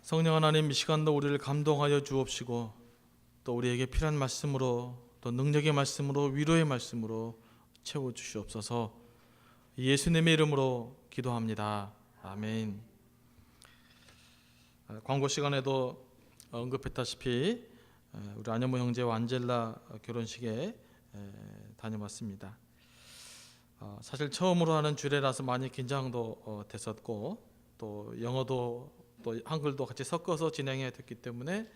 성령 하나님, 이 시간도 우리를 감동하여 주옵시고 또 우리에게 필요한 말씀으로 또 능력의 말씀으로 위로의 말씀으로 채워주시옵소서. 예수님의 이름으로 기도합니다. 아멘. 광고 시간에도 언급했다시피 우리 안현모 형제와 안젤라 결혼식에 다녀왔습니다. 사실 처음으로 하는 주례라서 많이 긴장도 됐었고 또 영어도 또 한글도 같이 섞어서 진행해야 됐기 때문에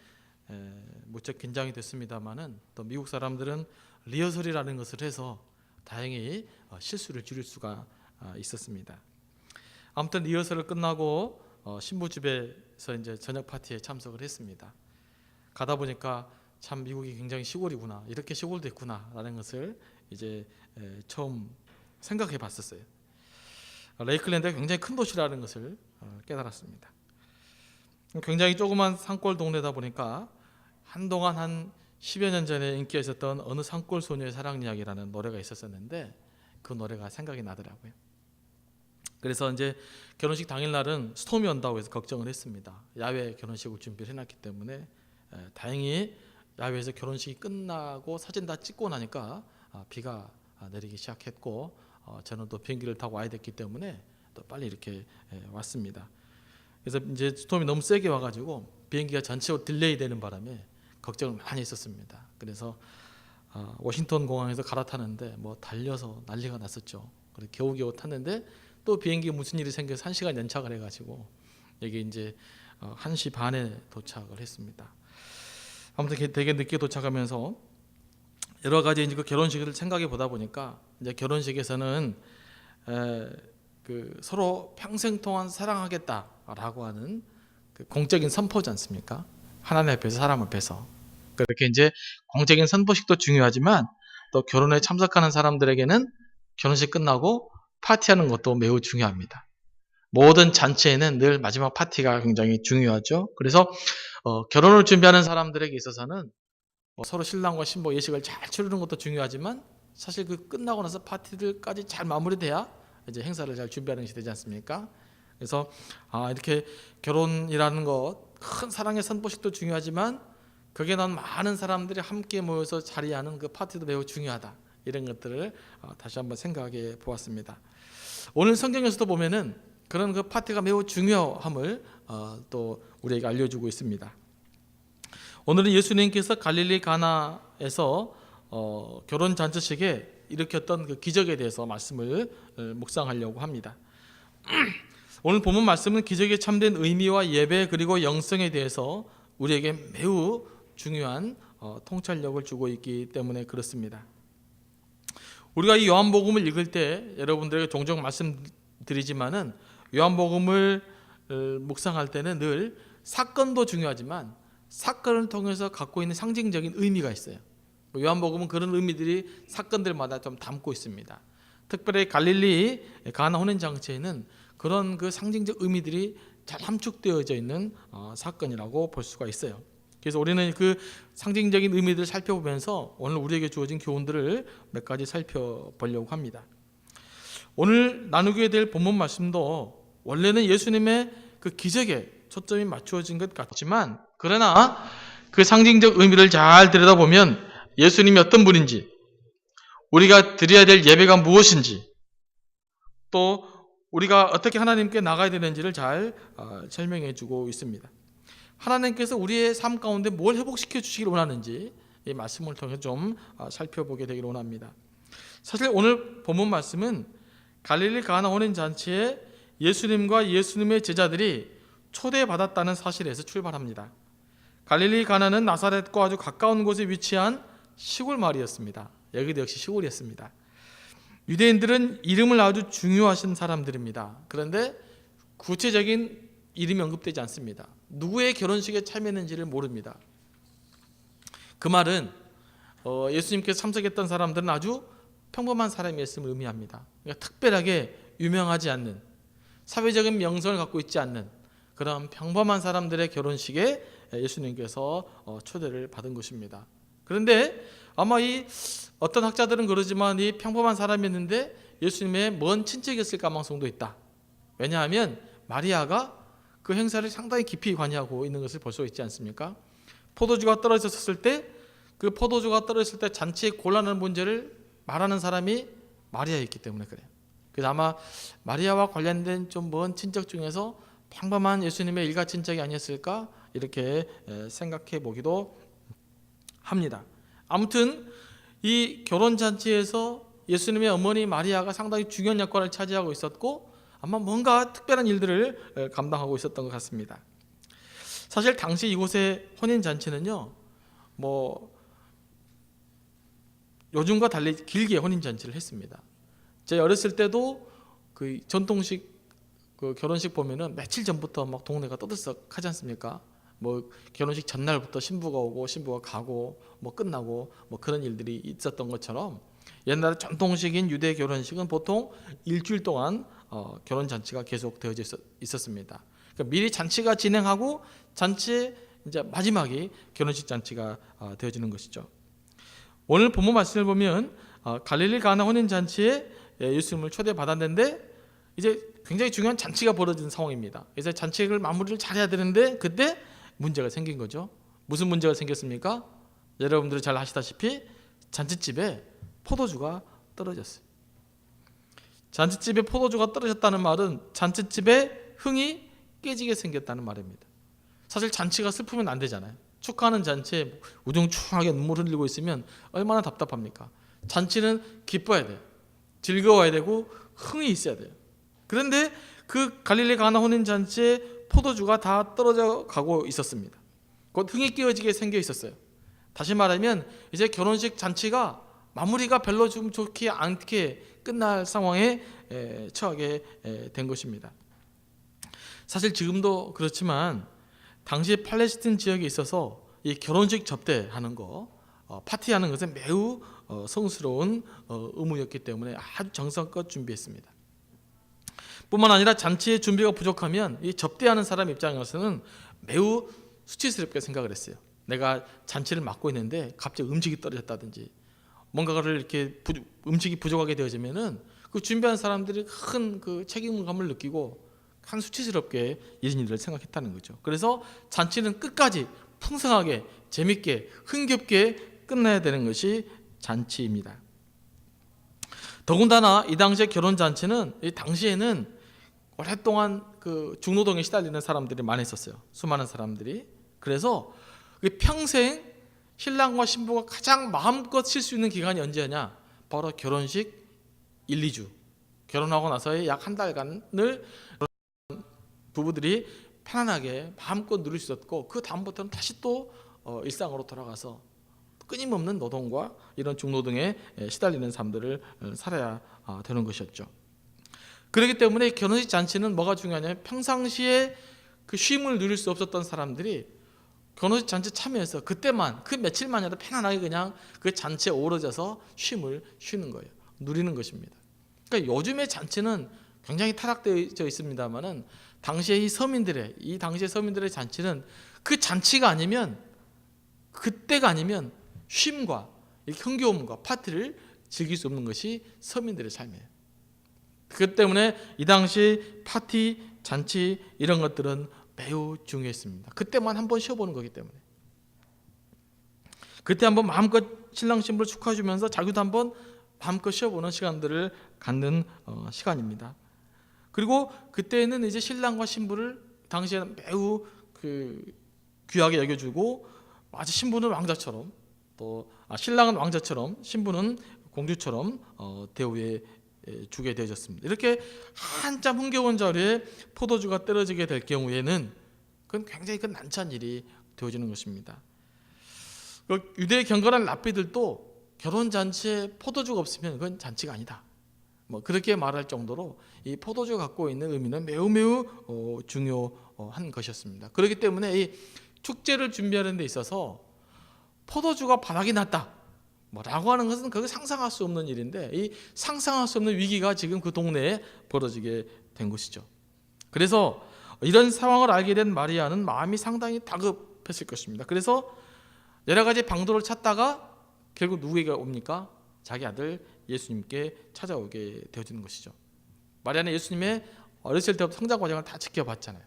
무척 긴장이 됐습니다만은 또 미국 사람들은 리허설이라는 것을 해서 다행히 실수를 줄일 수가 있었습니다. 아무튼 리허설을 끝나고 신부집에서 이제 저녁 파티에 참석을 했습니다. 가다 보니까 참 미국이 굉장히 시골이구나, 이렇게 시골도 있구나라는 것을 이제 처음 생각해 봤었어요. 레이클랜드가 굉장히 큰 도시라는 것을 깨달았습니다. 굉장히 조그만 산골 동네다 보니까 한동안 한 10여 년 전에 인기가 있었던 어느 산골 소녀의 사랑 이야기라는 노래가 있었었는데 그 노래가 생각이 나더라고요. 그래서 이제 결혼식 당일날은 스톰이 온다고 해서 걱정을 했습니다. 야외 결혼식을 준비를 해놨기 때문에 다행히 야외에서 결혼식이 끝나고 사진 다 찍고 나니까 비가 내리기 시작했고 저는 또 비행기를 타고 와야 됐기 때문에 또 빨리 이렇게 왔습니다. 그래서 이제 스톰이 너무 세게 와가지고 비행기가 전체로 딜레이 되는 바람에 걱정을 많이 했었습니다. 그래서 워싱턴 공항에서 갈아타는데 뭐 달려서 난리가 났었죠. 그래서 겨우겨우 탔는데 또 비행기에 무슨 일이 생겨서 1시간 연착을 해가지고 여기 이제 1시 반에 도착을 했습니다. 아무튼 되게 늦게 도착하면서 여러 가지 이제 그 결혼식을 생각해 보다 보니까 이제 결혼식에서는 그 서로 평생 동안 사랑하겠다라고 하는 그 공적인 선포지 않습니까? 하나님 앞에서 사람 앞에서 그렇게 이제 공적인 선포식도 중요하지만 또 결혼에 참석하는 사람들에게는 결혼식 끝나고 파티하는 것도 매우 중요합니다. 모든 잔치에는 늘 마지막 파티가 굉장히 중요하죠. 그래서 결혼을 준비하는 사람들에게 있어서는 서로 신랑과 신부 예식을 잘 치르는 것도 중요하지만 사실 그 끝나고 나서 파티들까지 잘 마무리돼야 이제 행사를 잘 준비하는 것이 되지 않습니까? 그래서 이렇게 결혼이라는 것, 큰 사랑의 선포식도 중요하지만 거기에 난 많은 사람들이 함께 모여서 자리하는 그 파티도 매우 중요하다. 이런 것들을 다시 한번 생각해 보았습니다. 오늘 성경에서도 보면은 그런 그 파티가 매우 중요함을 또 우리에게 알려주고 있습니다. 오늘은 예수님께서 갈릴리 가나에서 결혼 잔치식에 일으켰던 그 기적에 대해서 말씀을 묵상하려고 합니다. 오늘 본문 말씀은 기적에 참된 의미와 예배 그리고 영성에 대해서 우리에게 매우 중요한 통찰력을 주고 있기 때문에 그렇습니다. 우리가 이 요한복음을 읽을 때 여러분들에게 종종 말씀드리지만은 요한복음을 묵상할 때는 늘 사건도 중요하지만 사건을 통해서 갖고 있는 상징적인 의미가 있어요. 요한복음은 그런 의미들이 사건들마다 좀 담고 있습니다. 특별히 갈릴리 가나 혼인잔치에는 그런 그 상징적 의미들이 잘 함축되어져 있는 사건이라고 볼 수가 있어요. 그래서 우리는 그 상징적인 의미들을 살펴보면서 오늘 우리에게 주어진 교훈들을 몇 가지 살펴보려고 합니다. 오늘 나누게 될 본문 말씀도 원래는 예수님의 그 기적에 초점이 맞추어진 것 같지만 그러나 그 상징적 의미를 잘 들여다보면 예수님이 어떤 분인지, 우리가 드려야 될 예배가 무엇인지, 또 우리가 어떻게 하나님께 나가야 되는지를 잘 설명해 주고 있습니다. 하나님께서 우리의 삶 가운데 뭘 회복시켜 주시기를 원하는지 이 말씀을 통해 좀 살펴보게 되기를 원합니다. 사실 오늘 본문 말씀은 갈릴리 가나 혼인잔치에 예수님과 예수님의 제자들이 초대받았다는 사실에서 출발합니다. 갈릴리 가나는 나사렛과 아주 가까운 곳에 위치한 시골 마을이었습니다. 여기도 역시 시골이었습니다. 유대인들은 이름을 아주 중요하신 사람들입니다. 그런데 구체적인 이름이 언급되지 않습니다. 누구의 결혼식에 참여했는지를 모릅니다. 그 말은 예수님께서 참석했던 사람들은 아주 평범한 사람이었음을 의미합니다. 그러니까 특별하게 유명하지 않는, 사회적인 명성을 갖고 있지 않는 그런 평범한 사람들의 결혼식에 예수님께서 초대를 받은 것입니다. 그런데 아마 이 어떤 학자들은 그러지만 이 평범한 사람이었는데 예수님의 먼 친척이었을 가능성도 있다. 왜냐하면 마리아가 그 행사를 상당히 깊이 관여하고 있는 것을 볼 수 있지 않습니까? 포도주가 떨어졌을 때, 그 포도주가 떨어졌을 때 잔치의 곤란한 문제를 말하는 사람이 마리아였기 때문에 그래요. 그래서 아마 마리아와 관련된 좀 먼 친척 중에서 평범한 예수님의 일가 친척이 아니었을까 이렇게 생각해 보기도 합니다. 아무튼 이 결혼 잔치에서 예수님의 어머니 마리아가 상당히 중요한 역할을 차지하고 있었고 아마 뭔가 특별한 일들을 감당하고 있었던 것 같습니다. 사실 당시 이곳의 혼인 잔치는요, 뭐 요즘과 달리 길게 혼인 잔치를 했습니다. 제 어렸을 때도 그 전통식 그 결혼식 보면은 며칠 전부터 막 동네가 떠들썩하지 않습니까? 뭐 결혼식 전날부터 신부가 오고 신부가 가고 뭐 끝나고 뭐 그런 일들이 있었던 것처럼 옛날에 전통식인 유대 결혼식은 보통 일주일 동안 결혼 잔치가 계속 되어져 있었습니다. 그러니까 미리 잔치가 진행하고 잔치 이제 마지막이 결혼식 잔치가 되어지는 것이죠. 오늘 본문 말씀을 보면 갈릴리 가나 혼인 잔치에 예수님을 초대받았는데 이제 굉장히 중요한 잔치가 벌어진 상황입니다. 이제 잔치를 마무리를 잘해야 되는데 그때 문제가 생긴 거죠. 무슨 문제가 생겼습니까? 여러분들이 잘 아시다시피 잔치집에 포도주가 떨어졌어요. 잔치집에 포도주가 떨어졌다는 말은 잔치집에 흥이 깨지게 생겼다는 말입니다. 사실 잔치가 슬프면 안 되잖아요. 축하하는 잔치에 우중충하게 눈물 흘리고 있으면 얼마나 답답합니까? 잔치는 기뻐야 돼요. 즐거워야 되고 흥이 있어야 돼요. 그런데 그 갈릴리 가나 혼인 잔치에 포도주가 다 떨어져 가고 있었습니다. 곧 흥이 깨어지게 생겨 있었어요. 다시 말하면 이제 결혼식 잔치가 마무리가 별로 좀 좋지 않게 끝날 상황에 처하게 된 것입니다. 사실 지금도 그렇지만 당시 팔레스틴 지역에 있어서 이 결혼식 접대하는 거, 파티하는 것은 매우 성스러운 의무였기 때문에 아주 정성껏 준비했습니다. 뿐만 아니라 잔치의 준비가 부족하면 이 접대하는 사람 입장에서는 매우 수치스럽게 생각을 했어요. 내가 잔치를 맡고 있는데 갑자기 음식이 떨어졌다든지 뭔가를 이렇게 음식이 부족하게 되어지면은 그 준비한 사람들이 큰 그 책임감을 느끼고 한 수치스럽게 이런 일을 생각했다는 거죠. 그래서 잔치는 끝까지 풍성하게 재밌게 흥겹게 끝나야 되는 것이 잔치입니다. 더군다나 이 당시의 결혼 잔치는 이 당시에는 오랫동안 그 중노동에 시달리는 사람들이 많이 있었어요. 수많은 사람들이. 그래서 평생 신랑과 신부가 가장 마음껏 쉴 수 있는 기간이 언제냐? 바로 결혼식 1, 2주. 결혼하고 나서의 약 한 달간을 부부들이 편안하게 마음껏 누릴 수 있었고 그 다음부터는 다시 또 일상으로 돌아가서 끊임없는 노동과 이런 중노동에 시달리는 삶들을 살아야 되는 것이었죠. 그렇기 때문에 결혼식 잔치는 뭐가 중요하냐면 평상시에 그 쉼을 누릴 수 없었던 사람들이 결혼식 잔치 참여해서 그때만 그 며칠만이라도 편안하게 그냥 그 잔치에 어우러져서 쉼을 쉬는 거예요. 누리는 것입니다. 그러니까 요즘의 잔치는 굉장히 타락되어 있습니다만은 당시의 이 당시의 서민들의 잔치는 그 잔치가 아니면 그때가 아니면 쉼과 흥겨움과 파티를 즐길 수 없는 것이 서민들의 삶이에요. 그 때문에 이 당시 파티, 잔치 이런 것들은 매우 중요했습니다. 그때만 한번 쉬어보는 거기 때문에 그때 한번 마음껏 신랑 신부를 축하해주면서 자기도 한번 마음껏 쉬어보는 시간들을 갖는 시간입니다. 그리고 그때는 이제 신랑과 신부를 당시에는 매우 귀하게 여겨주고 아주 신부는 왕자처럼 또 신랑은 왕자처럼 신부는 공주처럼 대우해 주게 되어졌습니다. 이렇게 한참 흥겨운 자리에 포도주가 떨어지게 될 경우에는 그건 굉장히 큰 난처한 일이 되어지는 것입니다. 유대 경건한 랍비들도 결혼 잔치에 포도주가 없으면 그건 잔치가 아니다. 뭐 그렇게 말할 정도로 이 포도주가 갖고 있는 의미는 매우 중요한 것이었습니다. 그렇기 때문에 이 축제를 준비하는 데 있어서 포도주가 바닥이 났다 라고 하는 것은 그거 상상할 수 없는 일인데 이 상상할 수 없는 위기가 지금 그 동네에 벌어지게 된 것이죠. 그래서 이런 상황을 알게 된 마리아는 마음이 상당히 다급했을 것입니다. 그래서 여러 가지 방도를 찾다가 결국 누구에게 옵니까? 자기 아들 예수님께 찾아오게 되어지는 것이죠. 마리아는 예수님의 어렸을 때부터 성장 과정을 다 지켜봤잖아요.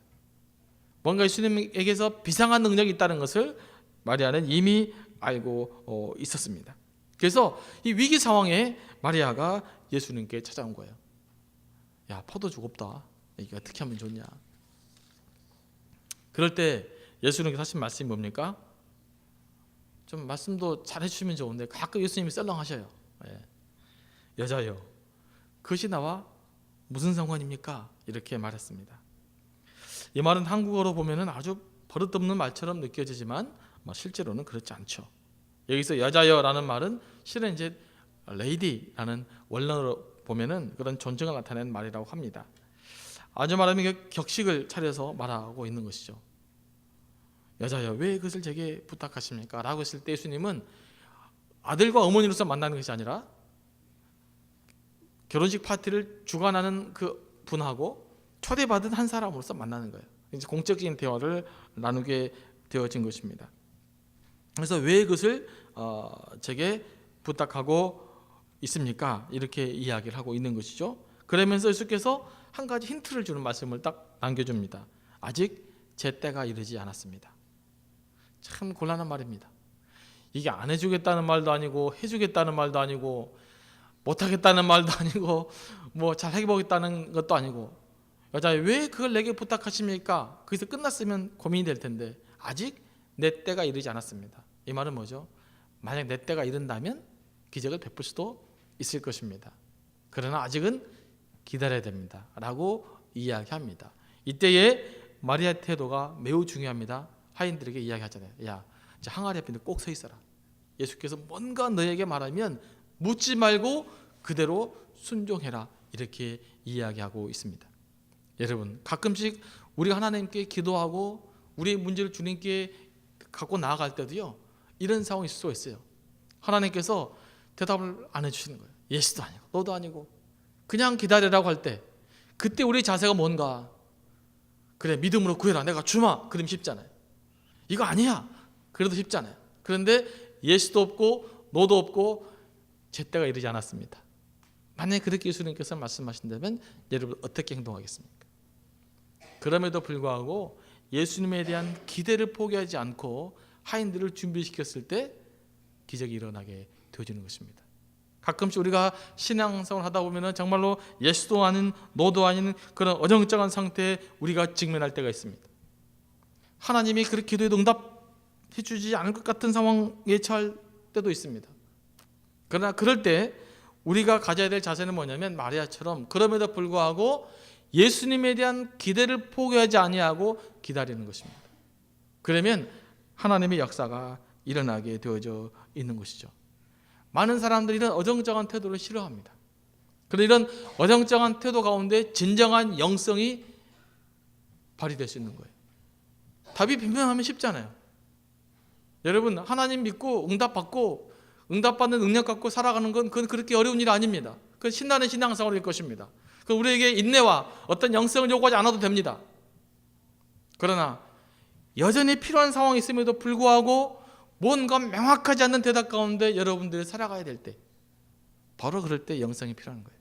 뭔가 예수님에게서 비상한 능력이 있다는 것을 마리아는 이미 알고 있었습니다. 그래서 이 위기 상황에 마리아가 예수님께 찾아온 거예요. 야, 포도주 없다. 이게 어떻게 하면 좋냐. 그럴 때 예수님께서 하신 말씀이 뭡니까? 좀 말씀도 잘 해주시면 좋은데 가끔 예수님이 썰렁하셔요. 여자여, 그것이 나와 무슨 상관입니까? 이렇게 말했습니다. 이 말은 한국어로 보면은 아주 버릇없는 말처럼 느껴지지만 실제로는 그렇지 않죠. 여기서 여자여라는 말은 실은 이제 레이디라는 원어로 보면은 그런 존중을 나타내는 말이라고 합니다. 아주 말하면 격식을 차려서 말하고 있는 것이죠. 여자여, 왜 그것을 제게 부탁하십니까? 라고 했을 때 예수님은 아들과 어머니로서 만나는 것이 아니라 결혼식 파티를 주관하는 그 분하고 초대받은 한 사람으로서 만나는 거예요. 이제 공적인 대화를 나누게 되어진 것입니다. 그래서 왜 그것을 제게 부탁하고 있습니까? 이렇게 이야기를 하고 있는 것이죠. 그러면서 예수께서 한 가지 힌트를 주는 말씀을 딱 남겨줍니다. 아직 제 때가 이르지 않았습니다. 참 곤란한 말입니다. 이게 안 해주겠다는 말도 아니고 해주겠다는 말도 아니고 못하겠다는 말도 아니고 뭐 잘 해보겠다는 것도 아니고, 여자 왜 그걸 내게 부탁하십니까? 거기서 끝났으면 고민이 될 텐데 아직 내 때가 이르지 않았습니다. 이 말은 뭐죠? 만약 내 때가 이른다면 기적을 베풀 수도 있을 것입니다. 그러나 아직은 기다려야 됩니다 라고 이야기합니다. 이때에 마리아의 태도가 매우 중요합니다. 하인들에게 이야기하잖아요. 야, 항아리 앞에 꼭 서 있어라. 예수께서 뭔가 너에게 말하면 묻지 말고 그대로 순종해라. 이렇게 이야기하고 있습니다. 여러분, 가끔씩 우리가 하나님께 기도하고 우리의 문제를 주님께 갖고 나아갈 때도요, 이런 상황이 있을 수가 있어요. 하나님께서 대답을 안 해주시는 거예요. 예수도 아니고 너도 아니고 그냥 기다리라고 할 때, 그때 우리의 자세가 뭔가? 그래, 믿음으로 구해라, 내가 주마. 그럼 쉽잖아요. 이거 아니야, 그래도 쉽잖아요. 그런데 예수도 없고 너도 없고 제 때가 이르지 않았습니다. 만약에 그렇게 예수님께서 말씀하신다면 여러분 어떻게 행동하겠습니까? 그럼에도 불구하고 예수님에 대한 기대를 포기하지 않고 하인들을 준비시켰을 때 기적이 일어나게 되어지는 것입니다. 가끔씩 우리가 신앙생활을 하다 보면 정말로 예수도 아닌 너도 아닌 그런 어정쩡한 상태에 우리가 직면할 때가 있습니다. 하나님이 그렇게 기도해도 응답해 주지 않을 것 같은 상황에 처할 때도 있습니다. 그러나 그럴 때 우리가 가져야 될 자세는 뭐냐면 마리아처럼 그럼에도 불구하고 예수님에 대한 기대를 포기하지 아니하고 기다리는 것입니다. 그러면 하나님의 역사가 일어나게 되어져 있는 것이죠. 많은 사람들이 이런 어정쩡한 태도를 싫어합니다. 그런데 이런 어정쩡한 태도 가운데 진정한 영성이 발휘될 수 있는 거예요. 답이 분명하면 쉽잖아요. 여러분, 하나님 믿고 응답받고 응답받는 능력 갖고 살아가는 건 그건 그렇게 어려운 일이 아닙니다. 그건 신나는 신앙생활일 것입니다. 그건 우리에게 인내와 어떤 영성을 요구하지 않아도 됩니다. 그러나 여전히 필요한 상황이 있음에도 불구하고 뭔가 명확하지 않는 대답 가운데 여러분들이 살아가야 될 때, 바로 그럴 때 영성이 필요한 거예요.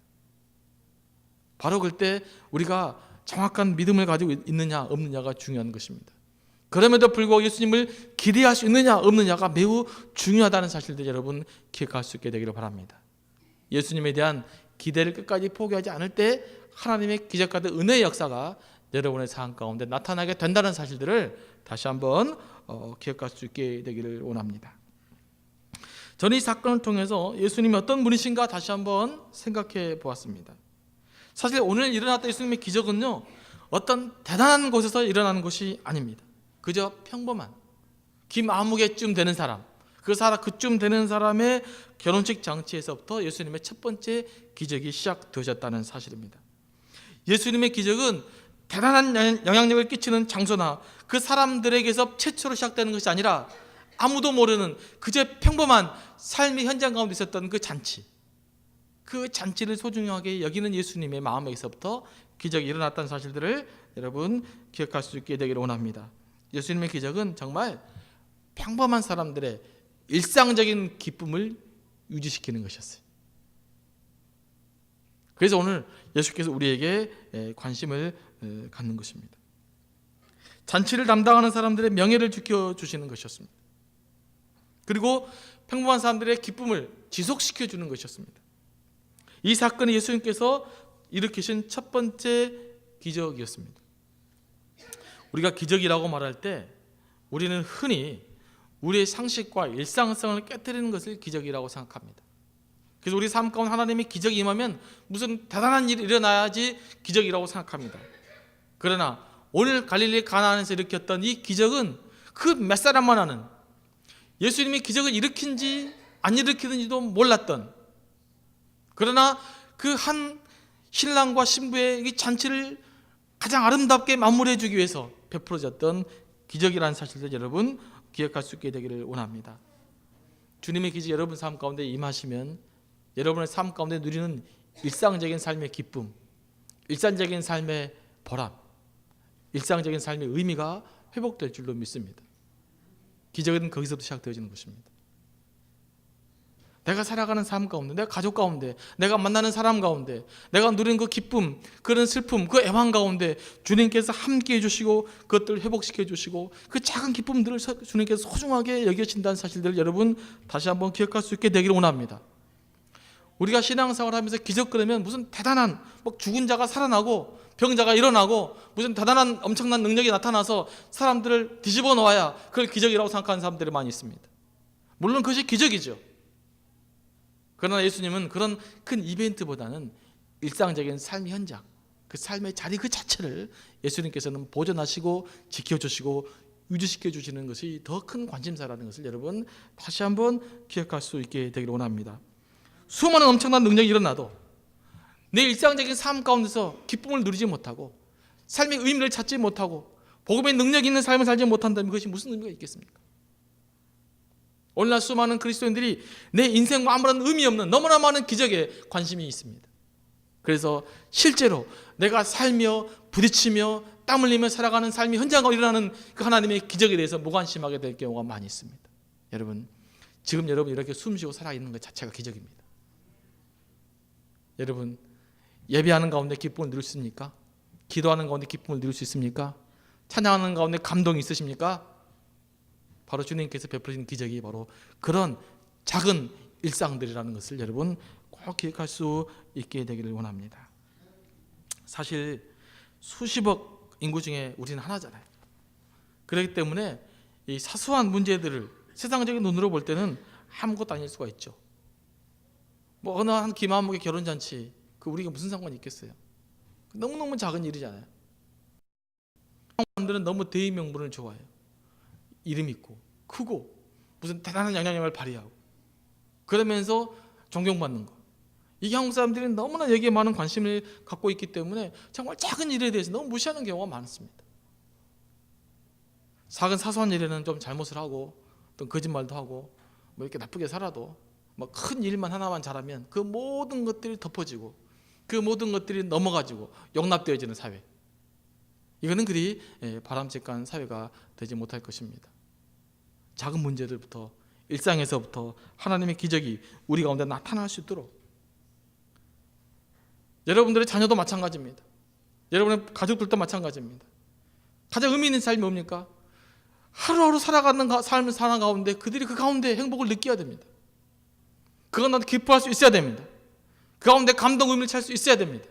바로 그럴 때 우리가 정확한 믿음을 가지고 있느냐 없느냐가 중요한 것입니다. 그럼에도 불구하고 예수님을 기대할 수 있느냐 없느냐가 매우 중요하다는 사실들 여러분 기억할 수 있게 되기를 바랍니다. 예수님에 대한 기대를 끝까지 포기하지 않을 때 하나님의 기적과도 은혜의 역사가 여러분의 삶 가운데 나타나게 된다는 사실들을 다시 한번 기억할 수 있게 되기를 원합니다. 저는 이 사건을 통해서 예수님이 어떤 분이신가 다시 한번 생각해 보았습니다. 사실 오늘 일어났던 예수님의 기적은요, 어떤 대단한 곳에서 일어나는 것이 아닙니다. 그저 평범한 김 20개쯤 되는 사람, 그쯤 되는 사람의 결혼식 장치에서부터 예수님의 첫 번째 기적이 시작되어졌다는 사실입니다. 예수님의 기적은 대단한 영향력을 끼치는 장소나 그 사람들에게서 최초로 시작되는 것이 아니라 아무도 모르는 그저 평범한 삶의 현장 가운데 있었던 그 잔치, 그 잔치를 소중하게 여기는 예수님의 마음에서부터 기적이 일어났다는 사실들을 여러분 기억할 수 있게 되기를 원합니다. 예수님의 기적은 정말 평범한 사람들의 일상적인 기쁨을 유지시키는 것이었어요. 그래서 오늘 예수께서 우리에게 관심을 갖는 것입니다. 잔치를 담당하는 사람들의 명예를 지켜주시는 것이었습니다. 그리고 평범한 사람들의 기쁨을 지속시켜주는 것이었습니다. 이 사건이 예수님께서 일으키신 첫 번째 기적이었습니다. 우리가 기적이라고 말할 때 우리는 흔히 우리의 상식과 일상성을 깨뜨리는 것을 기적이라고 생각합니다. 그래서 우리 삶 가운데 하나님의 기적이 임하면 무슨 대단한 일이 일어나야지 기적이라고 생각합니다. 그러나 오늘 갈릴리 가나안에서 일으켰던 이 기적은 그 몇 사람만 아는, 예수님이 기적을 일으킨지 안 일으키는지도 몰랐던, 그러나 그 한 신랑과 신부의 이 잔치를 가장 아름답게 마무리해 주기 위해서 베풀어졌던 기적이라는 사실을 여러분 기억할 수 있게 되기를 원합니다. 주님의 기적이 여러분 삶 가운데 임하시면 여러분의 삶 가운데 누리는 일상적인 삶의 기쁨, 일상적인 삶의 보람, 일상적인 삶의 의미가 회복될 줄로 믿습니다. 기적은 거기서부터 시작되어지는 것입니다. 내가 살아가는 삶 가운데, 내가 가족 가운데, 내가 만나는 사람 가운데, 내가 누리는 그 기쁨, 그런 슬픔, 그 애환 가운데 주님께서 함께해 주시고 그것들을 회복시켜 주시고 그 작은 기쁨들을 주님께서 소중하게 여겨진다는 사실들을 여러분 다시 한번 기억할 수 있게 되기를 원합니다. 우리가 신앙생활을 하면서 기적 그러면 무슨 대단한 뭐 죽은 자가 살아나고 병자가 일어나고 무슨 대단한 엄청난 능력이 나타나서 사람들을 뒤집어 놓아야 그걸 기적이라고 생각하는 사람들이 많이 있습니다. 물론 그것이 기적이죠. 그러나 예수님은 그런 큰 이벤트보다는 일상적인 삶의 현장, 그 삶의 자리 그 자체를 예수님께서는 보존하시고 지켜주시고 유지시켜 주시는 것이 더 큰 관심사라는 것을 여러분 다시 한번 기억할 수 있게 되기를 원합니다. 수많은 엄청난 능력이 일어나도 내 일상적인 삶 가운데서 기쁨을 누리지 못하고 삶의 의미를 찾지 못하고 복음의 능력 있는 삶을 살지 못한다면 그것이 무슨 의미가 있겠습니까? 오늘날 수많은 그리스도인들이 내 인생과 아무런 의미 없는 너무나 많은 기적에 관심이 있습니다. 그래서 실제로 내가 살며 부딪히며 땀 흘리며 살아가는 삶이 현장으로 일어나는 그 하나님의 기적에 대해서 무관심하게 될 경우가 많이 있습니다. 여러분, 지금 여러분 이렇게 숨쉬고 살아있는 것 자체가 기적입니다. 여러분, 예배하는 가운데 기쁨을 누릴 수 있습니까? 기도하는 가운데 기쁨을 누릴 수 있습니까? 찬양하는 가운데 감동이 있으십니까? 바로 주님께서 베푸신 기적이 바로 그런 작은 일상들이라는 것을 여러분 꼭 기억할 수 있게 되기를 원합니다. 사실 수십억 인구 중에 우리는 하나잖아요. 그렇기 때문에 이 사소한 문제들을 세상적인 눈으로 볼 때는 아무것도 아닐 수가 있죠. 뭐 어느 한 기마목의 결혼잔치, 그 우리가 무슨 상관이 있겠어요? 너무너무 작은 일이잖아요. 사람들은 너무 대의 명분을 좋아해요. 이름 있고 크고 무슨 대단한 영향력을 발휘하고 그러면서 존경받는 거, 이게 한국 사람들이 너무나 여기에 많은 관심을 갖고 있기 때문에 정말 작은 일에 대해서 너무 무시하는 경우가 많습니다. 작은 사소한 일에는 좀 잘못을 하고 또 거짓말도 하고 뭐 이렇게 나쁘게 살아도 뭐 큰 일만 하나만 잘하면 그 모든 것들이 덮어지고 그 모든 것들이 넘어가지고 용납되어지는 사회, 이거는 그리 바람직한 사회가 되지 못할 것입니다. 작은 문제들부터 일상에서부터 하나님의 기적이 우리 가운데 나타날 수 있도록, 여러분들의 자녀도 마찬가지입니다. 여러분의 가족들도 마찬가지입니다. 가장 의미 있는 삶이 뭡니까? 하루하루 살아가는 삶을 사는 가운데 그들이 그 가운데 행복을 느껴야 됩니다. 그건 나도 기뻐할 수 있어야 됩니다. 그 가운데 감동 의미를 찾을 수 있어야 됩니다.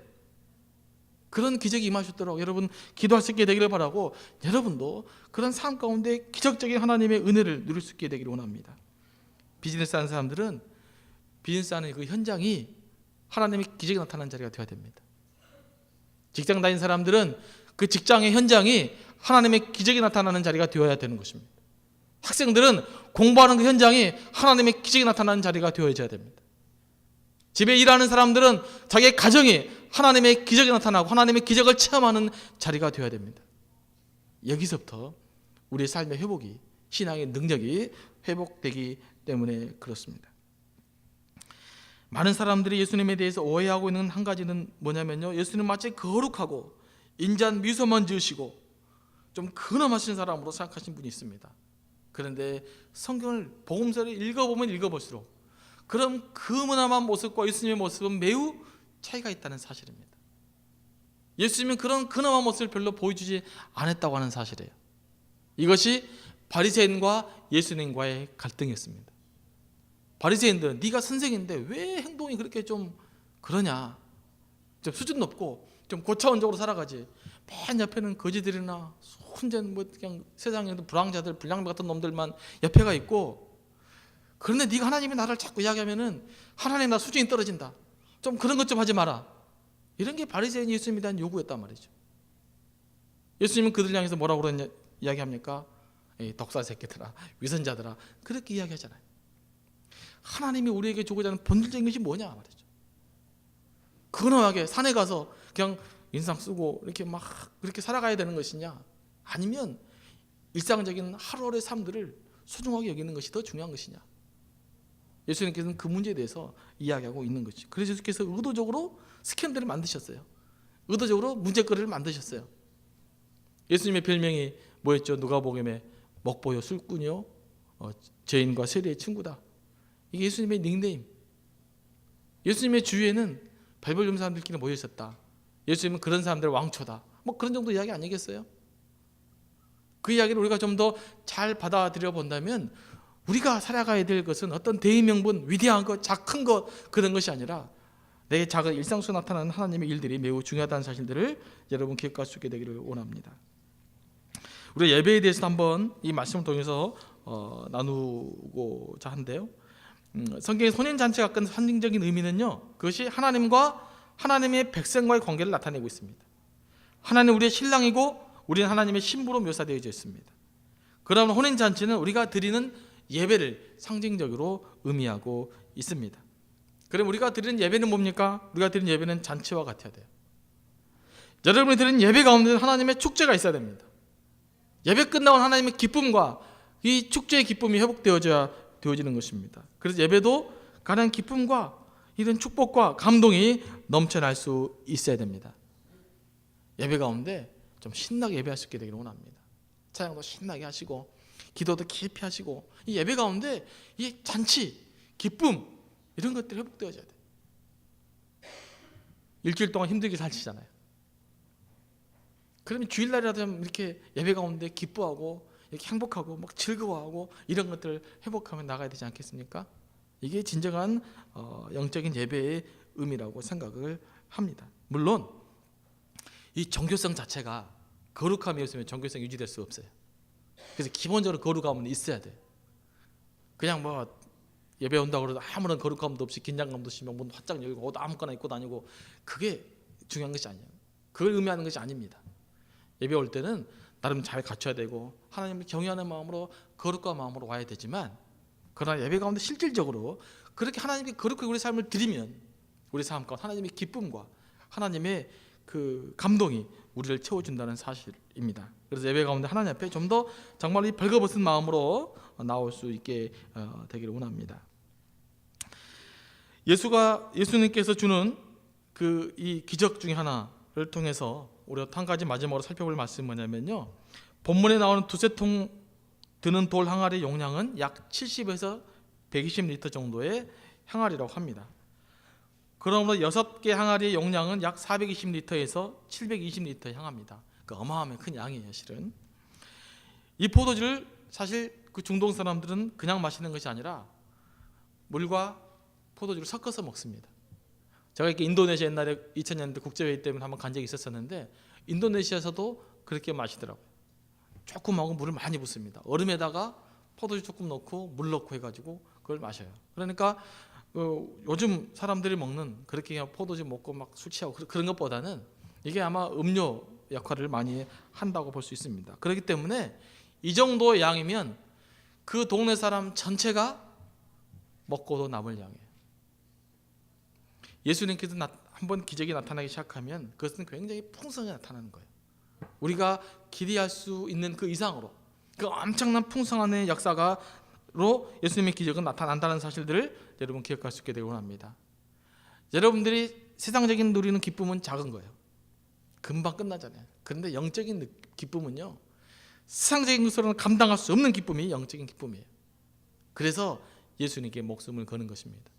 그런 기적이 임하셨도록 여러분 기도할 수 있게 되기를 바라고, 여러분도 그런 삶 가운데 기적적인 하나님의 은혜를 누릴 수 있게 되기를 원합니다. 비즈니스 하는 사람들은 비즈니스 하는 그 현장이 하나님의 기적이 나타나는 자리가 되어야 됩니다. 직장 다니는 사람들은 그 직장의 현장이 하나님의 기적이 나타나는 자리가 되어야 되는 것입니다. 학생들은 공부하는 그 현장이 하나님의 기적이 나타나는 자리가 되어야 됩니다. 집에 일하는 사람들은 자기의 가정이 하나님의 기적이 나타나고 하나님의 기적을 체험하는 자리가 되어야 됩니다. 여기서부터 우리의 삶의 회복이, 신앙의 능력이 회복되기 때문에 그렇습니다. 많은 사람들이 예수님에 대해서 오해하고 있는 한 가지는 뭐냐면요, 예수님 마치 거룩하고 인자한 미소만 지으시고 좀 근엄하신 사람으로 생각하신 분이 있습니다. 그런데 성경을 복음서를 읽어보면 읽어볼수록 그런 근엄한 모습과 예수님의 모습은 매우 차이가 있다는 사실입니다. 예수님은 그런 근엄한 모습을 별로 보여주지 않았다고 하는 사실이에요. 이것이 바리새인과 예수님과의 갈등이었습니다. 바리새인들은 네가 선생인데 왜 행동이 그렇게 좀 그러냐, 좀 수준 높고 좀 고차원적으로 살아가지. 맨 옆에는 거지들이나 혼전 뭐 그냥 세상에 불황자들, 불량배 같은 놈들만 옆에가 있고, 그런데 네가 하나님이 나를 자꾸 이야기하면은 하나님 나 수준이 떨어진다. 좀 그런 것 좀 하지 마라. 이런 게 바리새인 예수님에 대한 요구였단 말이죠. 예수님은 그들 향해서 뭐라고 그러냐 이야기합니까? 덕사 새끼들아, 위선자들아, 그렇게 이야기하잖아요. 하나님이 우리에게 주고자 하는 본질적인 것이 뭐냐 말이죠. 근엄하게 산에 가서 그냥 인상 쓰고 이렇게 막 그렇게 살아가야 되는 것이냐, 아니면 일상적인 하루하루의 삶들을 소중하게 여기는 것이 더 중요한 것이냐. 예수님께서는 그 문제에 대해서 이야기하고 있는 거죠. 그래서 예수께서 의도적으로 스캔들을 만드셨어요. 의도적으로 문제거리를 만드셨어요. 예수님의 별명이 뭐였죠? 누가복음에 먹보요, 술꾼이요, 죄인과 세리의 친구다. 이게 예수님의 닉네임. 예수님의 주위에는 별별 좀 사람들끼리 모여 있었다. 예수님은 그런 사람들 왕초다. 뭐 그런 정도 이야기 아니겠어요? 그 이야기를 우리가 좀 더 잘 받아들여 본다면, 우리가 살아가야 될 것은 어떤 대의명분, 위대한 것, 작은 것, 그런 것이 아니라 내 작은 일상 속에 나타나는 하나님의 일들이 매우 중요하다는 사실들을 여러분 기억할 수 있게 되기를 원합니다. 우리 예배에 대해서 한번 이 말씀을 통해서 나누고자 한데요. 성경의 혼인잔치가 갖는 상징적인 의미는요, 그것이 하나님과 하나님의 백성과의 관계를 나타내고 있습니다. 하나님 우리의 신랑이고 우리는 하나님의 신부로 묘사되어져 있습니다. 그러면 혼인잔치는 우리가 드리는 예배를 상징적으로 의미하고 있습니다. 그럼 우리가 드리는 예배는 뭡니까? 우리가 드리는 예배는 잔치와 같아야 돼요. 여러분이 드리는 예배 가운데 하나님의 축제가 있어야 됩니다. 예배 끝나고 하나님의 기쁨과 이 축제의 기쁨이 회복되어지는 것입니다. 그래서 예배도 가장 기쁨과 이런 축복과 감동이 넘쳐날 수 있어야 됩니다. 예배 가운데 좀 신나게 예배할 수 있게 되기를 원합니다. 찬양도 신나게 하시고 기도도 깊이 하시고, 이 예배 가운데 이 잔치, 기쁨, 이런 것들이 회복되어져야 돼요. 일주일 동안 힘들게 살치잖아요. 그러면 주일날이라도 좀 이렇게 예배 가운데 기뻐하고 이렇게 행복하고 막 즐거워하고 이런 것들을 회복하면 나가야 되지 않겠습니까? 이게 진정한 영적인 예배의 의미라고 생각을 합니다. 물론 이 종교성 자체가 거룩함이 없으면 종교성이 유지될 수 없어요. 그래서 기본적으로 거룩함은 있어야 돼요. 그냥 뭐 예배 온다고 그래도 아무런 거룩함도 없이 긴장감도 없이 문 활짝 열고 옷 아무거나 입고 다니고, 그게 중요한 것이 아니에요. 그걸 의미하는 것이 아닙니다. 예배 올 때는 나름 잘 갖춰야 되고 하나님을 경외하는 마음으로 거룩한 마음으로 와야 되지만, 그러나 예배 가운데 실질적으로 그렇게 하나님께 거룩하게 우리 삶을 드리면 우리 삶 가운데 하나님의 기쁨과 하나님의 그 감동이 우리를 채워준다는 사실입니다. 그래서 예배 가운데 하나님 앞에 좀 더 정말 이 벌거벗은 마음으로 나올 수 있게 되기를 원합니다. 예수님께서 주는 그 이 기적 중에 하나를 통해서 우리가 한 가지 마지막으로 살펴볼 말씀은 뭐냐면요, 본문에 나오는 두세 통 드는 돌 항아리 용량은 약 70에서 120리터 정도의 항아리라고 합니다. 그러므로 6개 항아리의 용량은 약 420리터에서 720리터에 향합니다. 그러니까 어마어마한 큰 양이에요. 실은 이 포도주를 사실 그 중동 사람들은 그냥 마시는 것이 아니라 물과 포도주를 섞어서 먹습니다. 제가 이렇게 인도네시아 옛날에 2000년대 국제회의 때문에 한번 간 적이 있었는데, 인도네시아에서도 그렇게 마시더라고요. 조금하고 물을 많이 붓습니다. 얼음에다가 포도주 조금 넣고 물 넣고 해가지고 그걸 마셔요. 그러니까 요즘 사람들이 먹는 그렇게 그냥 포도주 먹고 막 술 취하고 그런 것보다는 이게 아마 음료 역할을 많이 한다고 볼 수 있습니다. 그렇기 때문에 이 정도의 양이면 그 동네 사람 전체가 먹고도 남을 양이에요. 예수님께서 한번 기적이 나타나기 시작하면 그것은 굉장히 풍성하게 나타나는 거예요. 우리가 기대할 수 있는 그 이상으로, 그 엄청난 풍성한 역사가로 예수님의 기적은 나타난다는 사실들을 여러분 기억할 수 있게 되기 원합니다. 여러분들이 세상적인 누리는 기쁨은 작은 거예요. 금방 끝나잖아요. 그런데 영적인 기쁨은요, 세상적인 것으로는 감당할 수 없는 기쁨이 영적인 기쁨이에요. 그래서 예수님께 목숨을 거는 것입니다.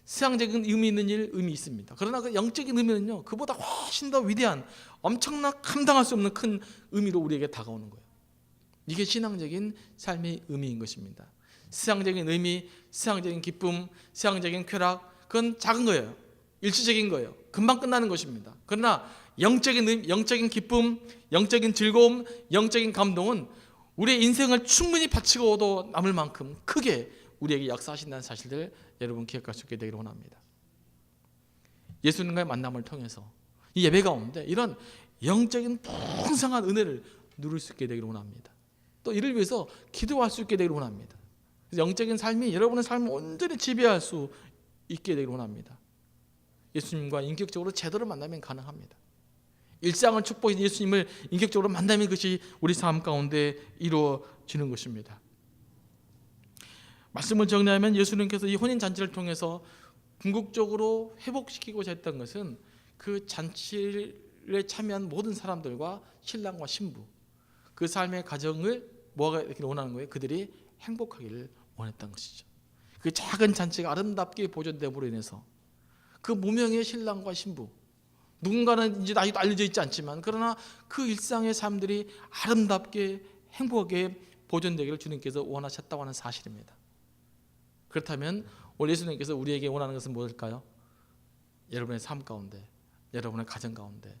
세상적인 의미 있는 일 의미 있습니다. 그러나 그 영적인 의미는요, 그보다 훨씬 더 위대한, 엄청난 감당할 수 없는 큰 의미로 우리에게 다가오는 거예요. 이게 신앙적인 삶의 의미인 것입니다. 세상적인 의미, 세상적인 기쁨, 세상적인 쾌락, 그건 작은 거예요. 일시적인 거예요. 금방 끝나는 것입니다. 그러나 영적인 의미, 영적인 기쁨, 영적인 즐거움, 영적인 감동은 우리의 인생을 충분히 바치고도 남을 만큼 크게 우리에게 역사하신다는 사실을 여러분 기억할 수 있게 되기를 원합니다. 예수님과의 만남을 통해서 이 예배 가운데 이런 영적인 풍성한 은혜를 누릴 수 있게 되기를 원합니다. 또 이를 위해서 기도할 수 있게 되기를 원합니다. 영적인 삶이 여러분의 삶을 온전히 지배할 수 있게 되기를 원합니다. 예수님과 인격적으로 제대로 만나면 가능합니다. 일상을 축복해 예수님을 인격적으로 만나면 그것이 우리 삶 가운데 이루어지는 것입니다. 말씀을 정리하면 예수님께서 이 혼인잔치를 통해서 궁극적으로 회복시키고자 했던 것은 그 잔치에 참여한 모든 사람들과 신랑과 신부, 그 삶의 가정을 모아가기를 원하는 거예요. 그들이 행복하기를 원했던 것이죠. 그 작은 잔치가 아름답게 보존됨으로 인해서 그 무명의 신랑과 신부, 누군가는 이제 아직도 알려져 있지 않지만 그러나 그 일상의 삶들이 아름답게 행복하게 보존되기를 주님께서 원하셨다고 하는 사실입니다. 그렇다면 오늘 예수님께서 우리에게 원하는 것은 무엇일까요? 여러분의 삶 가운데, 여러분의 가정 가운데,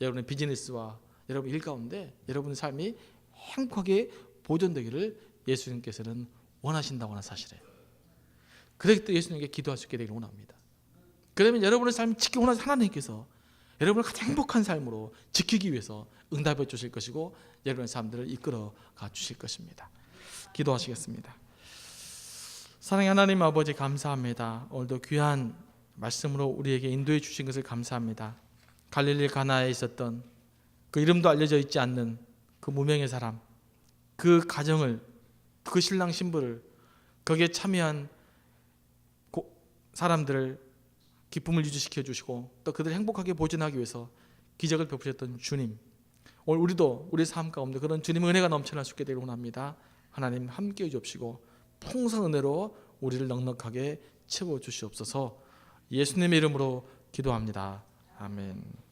여러분의 비즈니스와 여러분 일 가운데 여러분의 삶이 행복하게 보존되기를 예수님께서는 원하신다고 하는 사실이에요. 그렇기 때문에 예수님께 기도할 수 있게 되기를 원합니다. 그러면 여러분의 삶을 지키기 원하는 하나님께서 여러분을 가장 행복한 삶으로 지키기 위해서 응답해 주실 것이고 여러분의 삶들을 이끌어 가 주실 것입니다. 기도하시겠습니다. 사랑의 하나님 아버지, 감사합니다. 오늘도 귀한 말씀으로 우리에게 인도해 주신 것을 감사합니다. 갈릴리 가나에 있었던 그 이름도 알려져 있지 않는 그 무명의 사람, 그 가정을, 그 신랑 신부를, 거기에 참여한 사람들을 기쁨을 유지시켜 주시고 또 그들을 행복하게 보존하기 위해서 기적을 베푸셨던 주님, 오늘 우리도 우리 삶 가운데 그런 주님의 은혜가 넘쳐날 수 있게 되기를 원합니다. 하나님 함께해 주옵시고 풍성한 은혜로 우리를 넉넉하게 채워 주시옵소서. 예수님의 이름으로 기도합니다. 아멘.